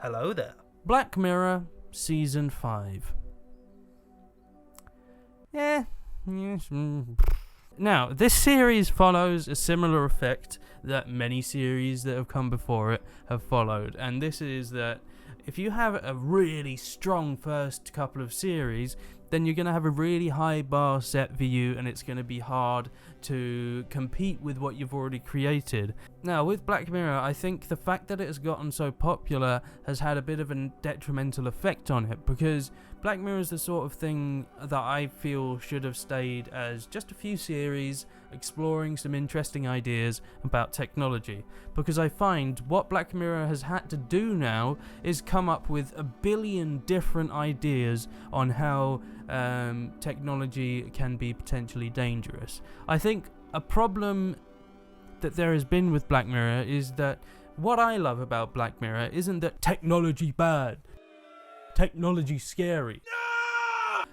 Hello there. Black Mirror Season 5. Now, this series follows a similar effect that many series that have come before it have followed, and this is that if you have a really strong first couple of series, then you're going to have a really high bar set for you, and it's going to be hard to compete with what you've already created. Now, with Black Mirror, I think the fact that it has gotten so popular has had a bit of a detrimental effect on it, because Black Mirror is the sort of thing that I feel should have stayed as just a few series exploring some interesting ideas about technology, because I find what Black Mirror has had to do now is come up with a billion different ideas on how technology can be potentially dangerous. I think a problem that there has been with Black Mirror is that what I love about Black Mirror isn't that technology bad, technology scary.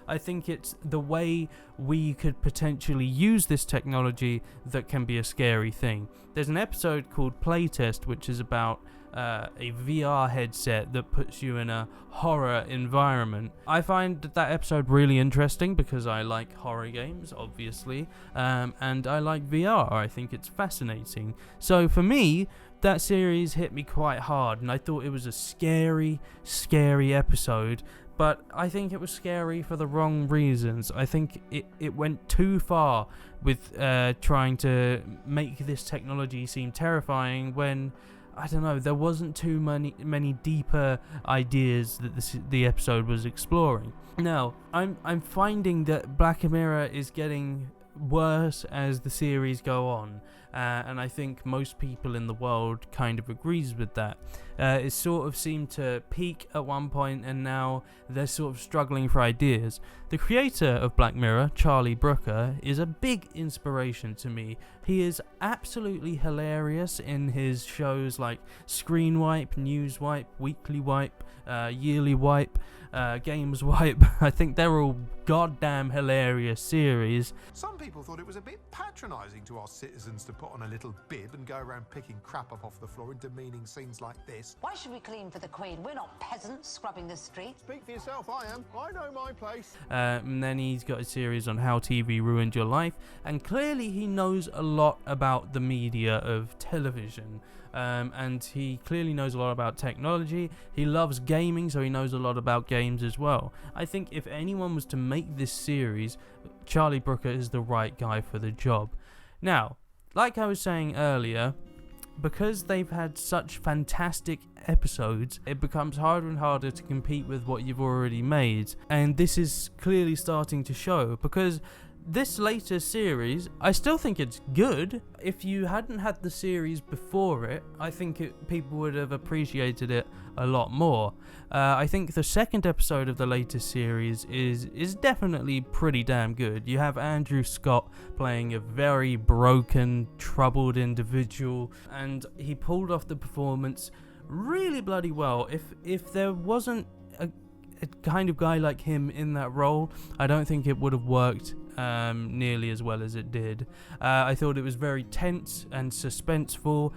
I think it's the way we could potentially use this technology that can be a scary thing. There's an episode called Playtest, which is about a VR headset that puts you in a horror environment. I find that episode really interesting because I like horror games, obviously, and I like VR. I think it's fascinating. So for me, that series hit me quite hard, and I thought it was a scary episode. But I think it was scary for the wrong reasons. I think it went too far with trying to make this technology seem terrifying when, I don't know, there wasn't too many deeper ideas that the episode was exploring. Now, I'm finding that Black Mirror is getting worse as the series go on, and I think most people in the world kind of agrees with that. It sort of seemed to peak at one point, and now they're sort of struggling for ideas. The creator of Black Mirror, Charlie Brooker, is a big inspiration to me. He is absolutely hilarious in his shows like Screen Wipe, News Wipe, Weekly Wipe, Yearly Wipe, Games Wipe. I think they're all goddamn hilarious series. Some people thought it was a bit patronising to ask citizens to put on a little bib and go around picking crap up off the floor in demeaning scenes like this. Why should we clean for the Queen? We're not peasants scrubbing the street. Speak for yourself, I am. I know my place. And then he's got a series on how TV ruined your life, and clearly he knows a lot about the media of television. And he clearly knows a lot about technology. He loves gaming, so he knows a lot about games as well. I think if anyone was to make this series, Charlie Brooker is the right guy for the job. Now, like I was saying earlier, because they've had such fantastic episodes, it becomes harder and harder to compete with what you've already made. And this is clearly starting to show, because this later series, I still think it's good. If you hadn't had the series before it, I think people would have appreciated it a lot more. I think the second episode of the latest series is definitely pretty damn good. You have Andrew Scott playing a very broken, troubled individual, and he pulled off the performance really bloody well. If there wasn't a kind of guy like him in that role, I don't think it would have worked nearly as well as it did. I thought it was very tense and suspenseful,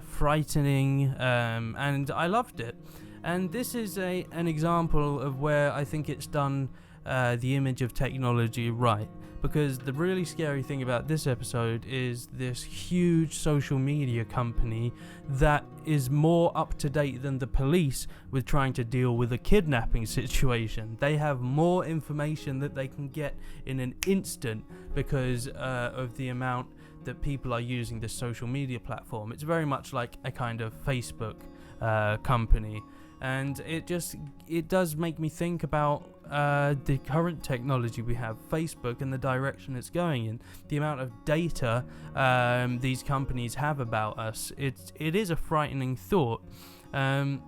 frightening, and I loved it. And this is an example of where I think it's done the image of technology right, because the really scary thing about this episode is this huge social media company that is more up to date than the police with trying to deal with a kidnapping situation. They have more information that they can get in an instant because of the amount that people are using this social media platform. It's very much like a kind of Facebook company. And it does make me think about the current technology we have, Facebook, and the direction it's going in. The amount of data these companies have about us, it is a frightening thought. And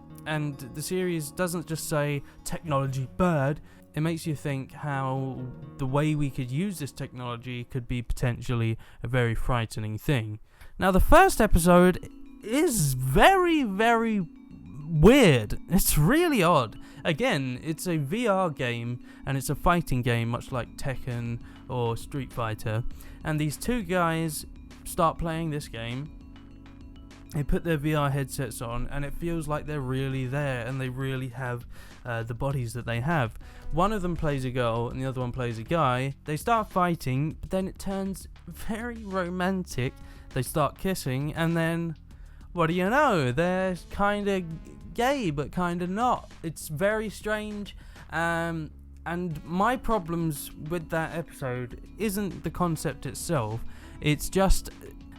the series doesn't just say technology bad, it makes you think how the way we could use this technology could be potentially a very frightening thing. Now, the first episode is very, very weird. It's really odd. Again, it's a VR game, and it's a fighting game, much like Tekken or Street Fighter. And these two guys start playing this game, they put their VR headsets on and it feels like they're really there and they really have the bodies that they have. One of them plays a girl and the other one plays a guy. They start fighting, but then it turns very romantic. They start kissing, and then what do you know? They're kind of gay, but kind of not. It's very strange. And my problems with that episode isn't the concept itself. It's just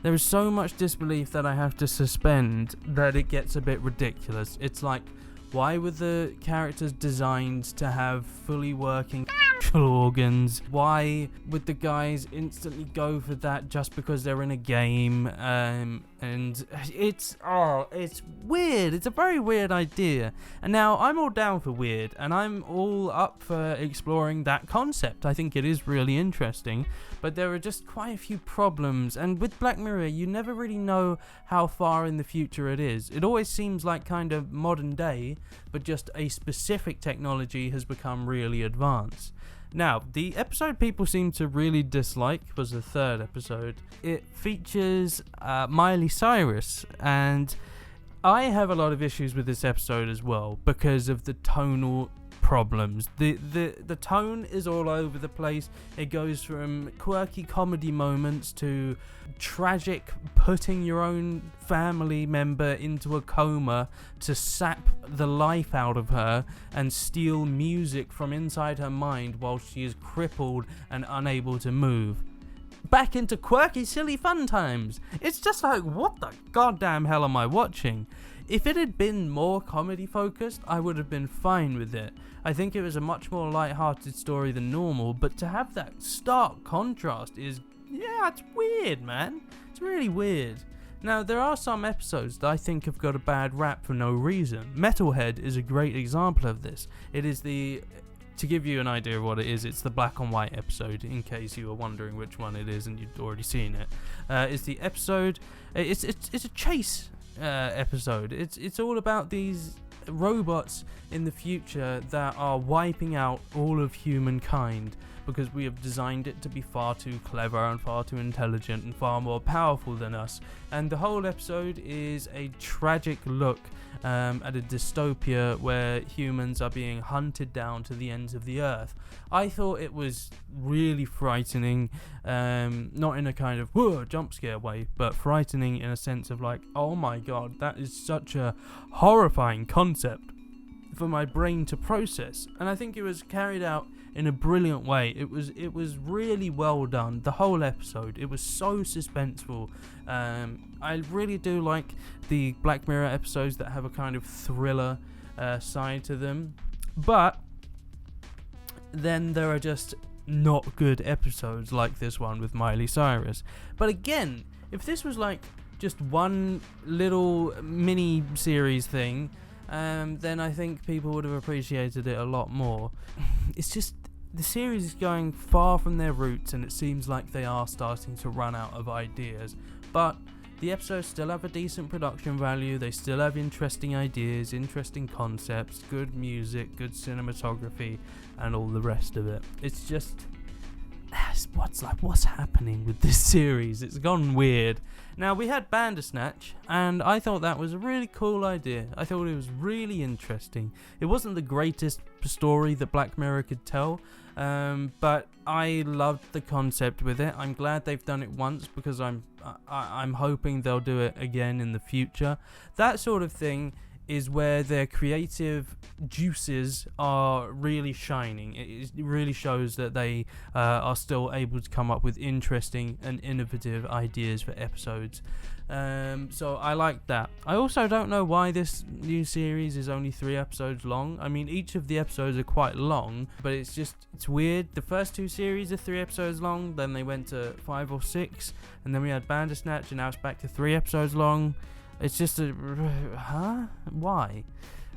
there is so much disbelief that I have to suspend that it gets a bit ridiculous. It's like, why were the characters designed to have fully working organs? Why would the guys instantly go for that just because they're in a game? And it's weird. It's a very weird idea. And now I'm all down for weird, and I'm all up for exploring that concept. I think it is really interesting, but there are just quite a few problems. And with Black Mirror, you never really know how far in the future it is. It always seems like kind of modern day, but just a specific technology has become really advanced. Now, the episode people seem to really dislike was the third episode. It features Miley Cyrus, and I have a lot of issues with this episode as well because of the tonal problems. The tone is all over the place. It goes from quirky comedy moments to tragic putting your own family member into a coma to sap the life out of her and steal music from inside her mind while she is crippled and unable to move. Back into quirky, silly fun times. It's just like, what the goddamn hell am I watching? If it had been more comedy focused, I would have been fine with it. I think it was a much more light-hearted story than normal, but to have that stark contrast is, it's weird, man. It's really weird. Now, there are some episodes that I think have got a bad rap for no reason. Metalhead is a great example of this. It is to give you an idea of what it is, it's the black and white episode, in case you were wondering which one it is and you'd already seen it. It's the episode, it's a chase episode. It's all about these robots in the future that are wiping out all of humankind because we have designed it to be far too clever and far too intelligent and far more powerful than us. And the whole episode is a tragic look at a dystopia where humans are being hunted down to the ends of the earth. I thought it was really frightening, not in a kind of whoa jump scare way, but frightening in a sense of like, oh my god, that is such a horrifying concept for my brain to process. And I think it was carried out in a brilliant way. It was really well done. The whole episode, it was so suspenseful. I really do like the Black Mirror episodes that have a kind of thriller side to them, but then there are just not good episodes like this one with Miley Cyrus. But again, if this was like just one little mini series thing, then I think people would have appreciated it a lot more. It's just the series is going far from their roots, and it seems like they are starting to run out of ideas. But the episodes still have a decent production value, they still have interesting ideas, interesting concepts, good music, good cinematography, and all the rest of it. It's just, what's happening with this series? It's gone weird. Now, we had Bandersnatch, and I thought that was a really cool idea. I thought it was really interesting. It wasn't the greatest story that Black Mirror could tell, but I loved the concept with it. I'm glad they've done it once because I'm hoping they'll do it again in the future. That sort of thing is where their creative juices are really shining. It really shows that they are still able to come up with interesting and innovative ideas for episodes. So I like that. I also don't know why this new series is only 3 episodes long. I mean, each of the episodes are quite long, but it's weird. The first 2 series are 3 episodes long, then they went to 5 or 6, and then we had Bandersnatch, and now it's back to 3 episodes long. It's just why?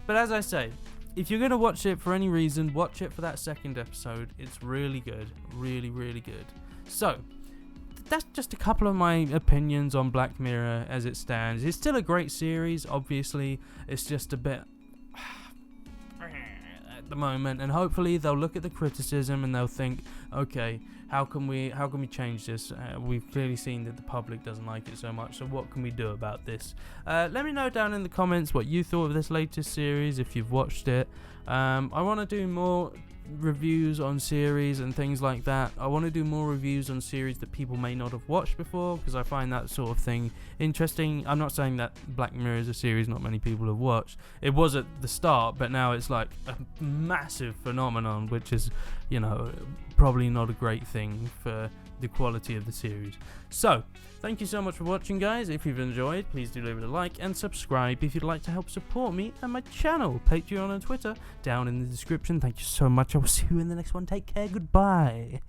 But as I say, if you're going to watch it for any reason, watch it for that second episode. It's really good. Really, really good. So, that's just a couple of my opinions on Black Mirror as it stands. It's still a great series, obviously. It's just a bit the moment, and hopefully they'll look at the criticism and they'll think, okay, how can we change this? We've clearly seen that the public doesn't like it so much, so what can we do about this? Let me know down in the comments what you thought of this latest series, if you've watched it. I want to do more reviews on series and things like that. I want to do more reviews on series that people may not have watched before, because I find that sort of thing interesting. I'm not saying that Black Mirror is a series not many people have watched. It was at the start, but now it's like a massive phenomenon, which is, probably not a great thing for the quality of the series. So thank you so much for watching, guys. If you've enjoyed, please do leave it a like and subscribe if you'd like to help support me and my channel. Patreon and Twitter down in the description. Thank you so much. I will see you in the next one. Take care. Goodbye.